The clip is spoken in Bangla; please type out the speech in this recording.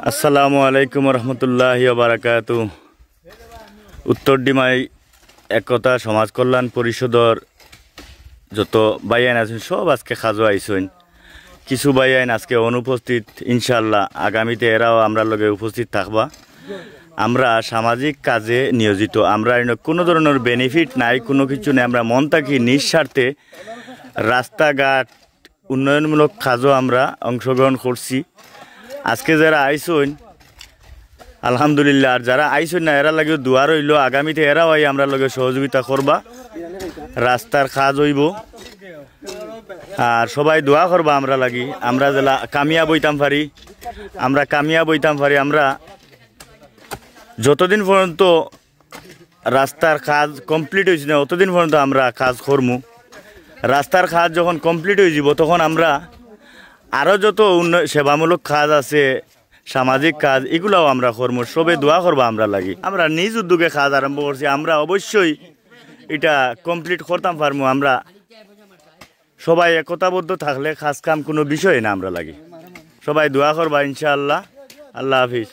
আসসালামু আলাইকুম রহমতুল্লাহি ওয়া বারাকাতু। উত্তর ডিমাই একতা সমাজ কল্যাণ পরিষদর যত বাইয়ান আছেন সব আজকে খাজো আইসেন। কিছু বাইয়ান আজকে অনুপস্থিত, ইনশাল্লাহ আগামীতে এরাও আমরা লগে উপস্থিত থাকবা। আমরা সামাজিক কাজে নিয়োজিত, আমরা কোনো ধরনের বেনিফিট নাই, কোনো কিছু নেই। আমরা মন থাকি নিঃস্বার্থে রাস্তাঘাট উন্নয়নমূলক কাজও আমরা অংশগ্রহণ করছি। আজকে যারা আইসেন আলহামদুলিল্লাহ, আর যারা আইসেন না এরা লাগে দোয়া রইল, আগামীতে এরাও আই আমরা লগে সহযোগিতা করবা। রাস্তার কাজ হইব আর সবাই দোয়া করবা আমরা লাগি। আমরা যেলা কামিয়াব হইতাম পারি, আমরা যতদিন পর্যন্ত রাস্তার কাজ কমপ্লিট হয়েছে না অতদিন পর্যন্ত আমরা কাজ করমু। রাস্তার কাজ যখন কমপ্লিট হয়ে যাব তখন আমরা আরও যত সেবামূলক কাজ আছে, সামাজিক কাজ, এগুলাও আমরা করবো। সবে দোয়া করবো আমরা লাগি। আমরা নিজ উদ্যোগে কাজ আরম্ভ করছি, আমরা অবশ্যই এটা কমপ্লিট করতাম পারবো। আমরা সবাই একতাবদ্ধ থাকলে কাজ কাম কোনো বিষয় না আমরা লাগি। সবাই দোয়া করবা ইনশাআল্লাহ। আল্লাহ হাফিজ।